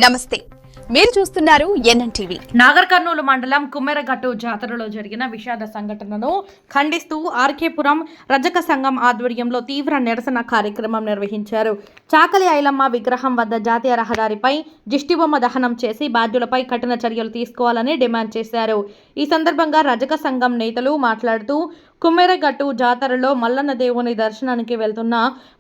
నమస్తే, మీరు చూస్తున్నారు ఎన్ఎన్టీవీ. నాగర్ కర్నూలు మండలం కుమ్మెరగట్టు జాతరలో జరిగిన విషాద సంఘటనను ఖండిస్తూ ఆర్కేపురం రజక సంఘం ఆధ్వర్యంలో తీవ్ర నిరసన కార్యక్రమం నిర్వహించారు. చాకలి ఐలమ్మ విగ్రహం వద్ద జాతీయ రహదారిపై దిష్టిబొమ్మ దహనం చేసి బాధ్యులపై కఠిన చర్యలు తీసుకోవాలని డిమాండ్ చేశారు. ఈ సందర్భంగా రజక సంఘం నేతలు మాట్లాడుతూ కుమ్మెరగట్టు జాతరలో మల్లన్న దేవుని దర్శనానికి వెళ్తున్న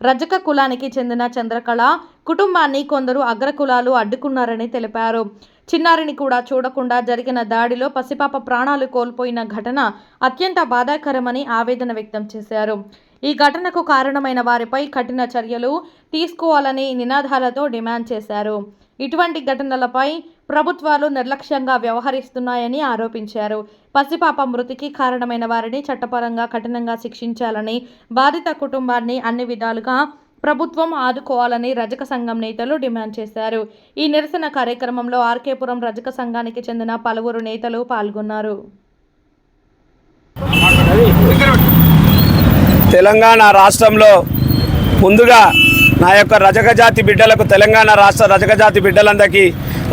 రజక కులానికి చెందిన చంద్రకళ కుటుంబాన్ని కొందరు అగ్రకులాలు అడ్డుకున్నారని తెలిపారు. చిన్నారిని కూడా చూడకుండా జరిగిన దాడిలో పసిపాప ప్రాణాలు కోల్పోయిన ఘటన అత్యంత బాధాకరమని ఆవేదన వ్యక్తం చేశారు. ఈ ఘటనకు కారణమైన వారిపై కఠిన చర్యలు తీసుకోవాలని నినాదాలతో డిమాండ్ చేశారు. ఇటువంటి ఘటనలపై ప్రభుత్వాలు నిర్లక్ష్యంగా వ్యవహరిస్తున్నాయని ఆరోపించారు. పసిపాప మృతికి కారణమైన వారిని చట్టపరంగా కఠినంగా శిక్షించాలని, బాధిత కుటుంబాన్ని అన్ని విధాలుగా ప్రభుత్వం ఆదుకోవాలని రజక సంఘం నేతలు డిమాండ్ చేశారు. ఈ నిరసన కార్యక్రమంలో ఆర్కేపురం రజక సంఘానికి చెందిన పలువురు నేతలు పాల్గొన్నారు. తెలంగాణ రాష్ట్రంలో ముందుగా నా యొక్క రజక జాతి బిడ్డలకు, తెలంగాణ రాష్ట్ర రజక జాతి బిడ్డలందరికీ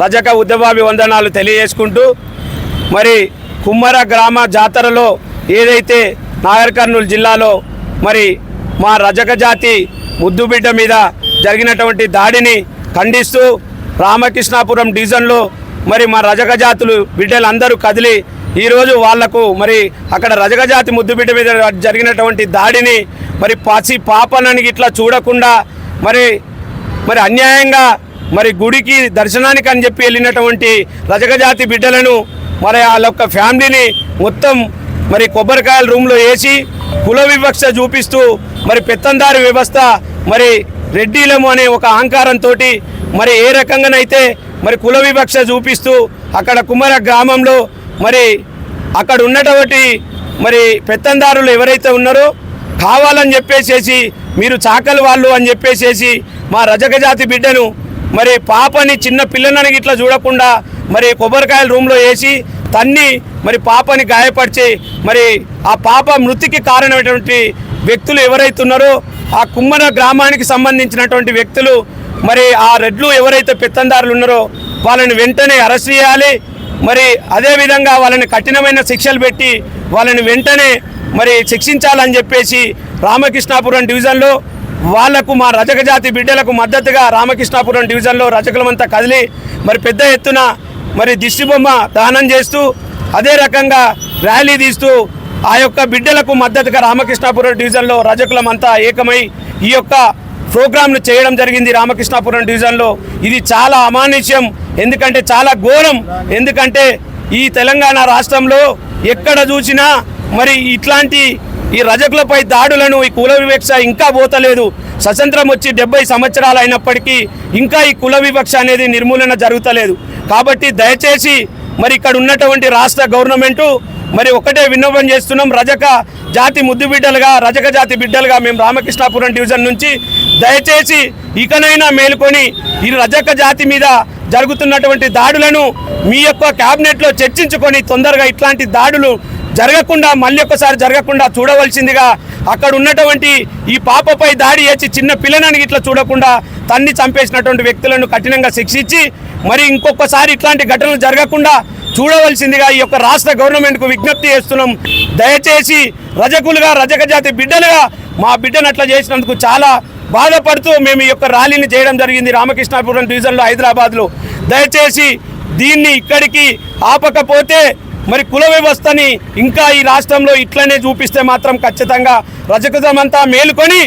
రజక ఉద్యమాభివందనాలు తెలియజేసుకుంటూ, మరి కుమ్మర గ్రామ జాతరలో ఏదైతే నాగర్ కర్నూలు జిల్లాలో మరి మా రజక జాతి ముద్దుబిడ్డ మీద జరిగినటువంటి దాడిని ఖండిస్తూ రామకృష్ణాపురం డివిజన్లో మరి మా రజక జాతులు బిడ్డలందరూ కదిలి ఈరోజు వాళ్లకు మరి అక్కడ రజక జాతి ముద్దుబిడ్డ మీద జరిగినటువంటి దాడిని మరి పసి పాపనని ఇట్లా చూడకుండా మరి అన్యాయంగా మరి గుడికి దర్శనానికి అని చెప్పి వెళ్ళినటువంటి రజక జాతి బిడ్డలను మరి వాళ్ళ యొక్క ఫ్యామిలీని మొత్తం మరి కొబ్బరికాయల రూమ్లో వేసి కుల వివక్ష చూపిస్తూ మరి పెత్తందారి వ్యవస్థ మరి రెడ్డిలము అనే ఒక అహంకారంతో మరి ఏ రకంగానైతే మరి కుల వివక్ష చూపిస్తూ అక్కడ కుమ్మర గ్రామంలో మరి అక్కడ ఉన్నటువంటి మరి పెత్తందారులు ఎవరైతే ఉన్నారో కావాలని చెప్పేసేసి మీరు చాకలి వాళ్ళు అని చెప్పేసేసి మా రజక జాతి బిడ్డను మరి పాపని చిన్న పిల్లనని ఇట్లా చూడకుండా మరి కొబ్బరికాయల రూమ్లో వేసి తన్ని మరి పాపని గాయపరిచి మరి ఆ పాప మృతికి కారణమైనటువంటి వ్యక్తులు ఎవరైతే ఉన్నారో ఆ కుమ్మర గ్రామానికి సంబంధించినటువంటి వ్యక్తులు మరి ఆ రెడ్లు ఎవరైతే పెత్తందారులు ఉన్నారో వాళ్ళని వెంటనే అరెస్ట్ చేయాలి. మరి అదేవిధంగా వాళ్ళని కఠినమైన శిక్షలు పెట్టి వాళ్ళని వెంటనే మరి శిక్షించాలని చెప్పేసి రామకృష్ణాపురం డివిజన్లో వాళ్లకు మా రజక జాతి బిడ్డలకు మద్దతుగా రామకృష్ణాపురం డివిజన్లో రజకులమంతా కదిలి మరి పెద్ద ఎత్తున మరి దిష్టిబొమ్మ దహనం చేస్తూ అదే రకంగా ర్యాలీ తీస్తూ ఆ యొక్క బిడ్డలకు మద్దతుగా రామకృష్ణాపురం డివిజన్లో రజకులమంతా ఏకమై ఈ యొక్క ప్రోగ్రాంను చేయడం జరిగింది. రామకృష్ణాపురం డివిజన్లో ఇది చాలా అమానుష్యం, ఎందుకంటే చాలా ఘోరం. ఎందుకంటే ఈ తెలంగాణ రాష్ట్రంలో ఎక్కడ చూసినా మరి ఇట్లాంటి ఈ రజకులపై దాడులను, ఈ కుల వివక్ష ఇంకా పోతలేదు. స్వతంత్రం వచ్చి 70 సంవత్సరాలు అయినప్పటికీ ఇంకా ఈ కుల వివక్ష అనేది నిర్మూలన జరుగుతలేదు. కాబట్టి దయచేసి మరి ఇక్కడ ఉన్నటువంటి రాష్ట్ర గవర్నమెంటు మరి ఒకటే విన్నపం చేస్తున్నాం, రజక జాతి ముద్దుబిడ్డలుగా, రజక జాతి బిడ్డలుగా మేము రామకృష్ణాపురం డివిజన్ నుంచి దయచేసి ఇకనైనా మేలుకొని ఈ రజక జాతి మీద జరుగుతున్నటువంటి దాడులను మీ యొక్క క్యాబినెట్లో చర్చించుకొని తొందరగా ఇట్లాంటి దాడులు జరగకుండా, మళ్ళీ ఒక్కసారి జరగకుండా చూడవలసిందిగా, అక్కడ ఉన్నటువంటి ఈ పాపపై దాడి చేసి చిన్న పిల్లనని ఇట్లా చూడకుండా తన్ని చంపేసినటువంటి వ్యక్తులను కఠినంగా శిక్షించి మరి ఇంకొకసారి ఇట్లాంటి ఘటనలు జరగకుండా చూడవలసిందిగా ఈ యొక్క రాష్ట్ర గవర్నమెంట్కు విజ్ఞప్తి చేస్తున్నాం. దయచేసి రజకులుగా, రజక జాతి బిడ్డలుగా మా బిడ్డను అట్లా చేసినందుకు చాలా బాధపడుతూ మేము ఈ యొక్క ర్యాలీని చేయడం జరిగింది రామకృష్ణాపురం డివిజన్లో హైదరాబాద్లో. దయచేసి దీన్ని ఇక్కడికి ఆపకపోతే మరి కుల వ్యవస్థని ఇంకా ఈ రాష్ట్రంలో ఇట్లనే చూపిస్తే మాత్రం ఖచ్చితంగా రజకమంతా మేలుకొని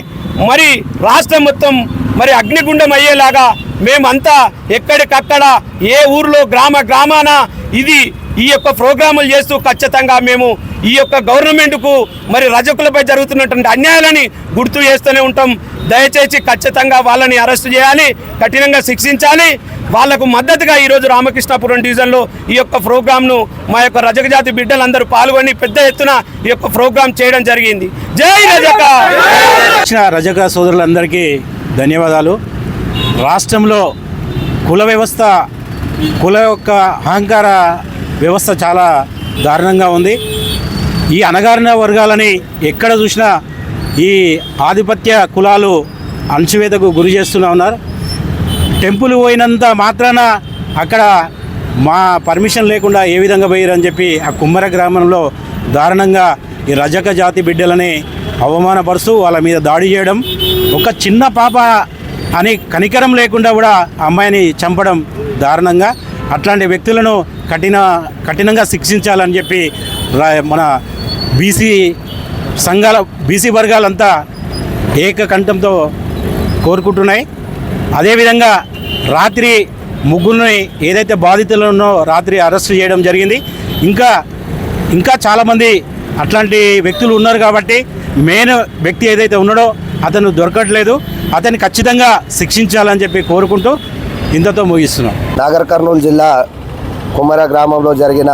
మరి రాష్ట్రం మొత్తం మరి అగ్నిగుండం అయ్యేలాగా మేమంతా ఎక్కడికక్కడ ఏ ఊర్లో గ్రామాన ఈ యొక్క ప్రోగ్రాములు చేస్తూ ఖచ్చితంగా మేము ఈ యొక్క గవర్నమెంట్కు మరి రజకులపై జరుగుతున్నటువంటి అన్యాయాలని గుర్తు చేస్తూనే ఉంటాం. దయచేసి ఖచ్చితంగా వాళ్ళని అరెస్ట్ చేయాలి, కఠినంగా శిక్షించాలి. వాళ్లకు మద్దతుగా ఈరోజు రామకృష్ణాపురం డివిజన్లో ఈ యొక్క ప్రోగ్రాంను మా యొక్క రజక జాతి బిడ్డలందరూ పాల్గొని పెద్ద ఎత్తున ఈ యొక్క ప్రోగ్రాం చేయడం జరిగింది. జై రజక. రజక సోదరులందరికీ ధన్యవాదాలు. రాష్ట్రంలో కుల వ్యవస్థ, కుల యొక్క అహంకార వ్యవస్థ చాలా దారుణంగా ఉంది. ఈ అణగారిన వర్గాలని ఎక్కడ చూసినా ఈ ఆధిపత్య కులాలు అణచివేతకు గురి చేస్తూనే ఉన్నారు. టెంపుల్ పోయినంత మాత్రాన అక్కడ మా పర్మిషన్ లేకుండా ఏ విధంగా పోయారని చెప్పి ఆ కుమ్మర గ్రామంలో దారుణంగా ఈ రజక జాతి బిడ్డలని అవమానపరుస్తూ వాళ్ళ మీద దాడి చేయడం, ఒక చిన్న పాప అని కనికరం లేకుండా కూడా ఆ అమ్మాయిని చంపడం దారుణంగా. అట్లాంటి వ్యక్తులను కఠినంగా శిక్షించాలని చెప్పి మన బీసీ వర్గాలంతా ఏకకంఠంతో కోరుకుంటున్నాయి. అదేవిధంగా రాత్రి ముగ్గురిని ఏదైతే బాధితులను రాత్రి అరెస్ట్ చేయడం జరిగింది. ఇంకా చాలామంది అట్లాంటి వ్యక్తులు ఉన్నారు కాబట్టి మెయిన్ వ్యక్తి ఏదైతే ఉన్నాడో అతను దొరకట్లేదు, అతన్ని ఖచ్చితంగా శిక్షించాలని చెప్పి కోరుకుంటూ ఇంతతో ముగిస్తున్నాం. నాగర్ కర్నూలు జిల్లా కుమ్మర గ్రామంలో జరిగిన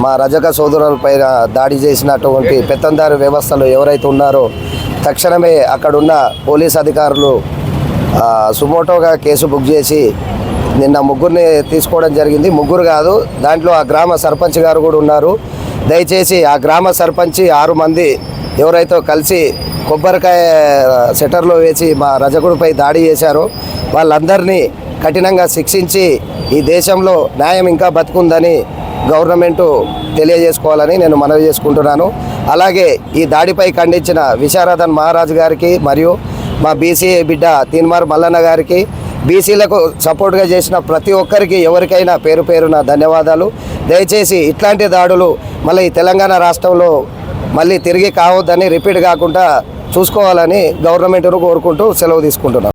మా రజక సోదరులపైన దాడి చేసినటువంటి పెత్తందారు వ్యవస్థలు ఎవరైతే ఉన్నారో తక్షణమే అక్కడున్న పోలీస్ అధికారులు సుమోటోగా కేసు బుక్ చేసి నిన్న ముగ్గురిని తీసుకోవడం జరిగింది. ముగ్గురు కాదు, దాంట్లో ఆ గ్రామ సర్పంచ్ గారు కూడా ఉన్నారు. దయచేసి ఆ గ్రామ సర్పంచ్ 6 మంది ఎవరైతే కలిసి కొబ్బరికాయ సెటర్లో వేసి మా రజకుడిపై దాడి చేశారో వాళ్ళందరినీ కఠినంగా శిక్షించి ఈ దేశంలో న్యాయం ఇంకా బతుకుందని గవర్నమెంటు తెలియజేసుకోవాలని నేను మనవి చేసుకుంటున్నాను. అలాగే ఈ దాడిపై ఖండించిన విశారదన్ మహారాజ్ గారికి మరియు మా బీసీ బిడ్డ తీన్మార్ మల్లన్న గారికి, బీసీలకు సపోర్ట్గా చేసిన ప్రతి ఒక్కరికి ఎవరికైనా పేరు పేరున ధన్యవాదాలు. దయచేసి ఇట్లాంటి దాడులు మళ్ళీ ఈ తెలంగాణ రాష్ట్రంలో మళ్ళీ తిరిగి కావద్దని, రిపీట్ కాకుండా చూసుకోవాలని గవర్నమెంట్ను కోరుకుంటూ సెలవు తీసుకుంటున్నాను.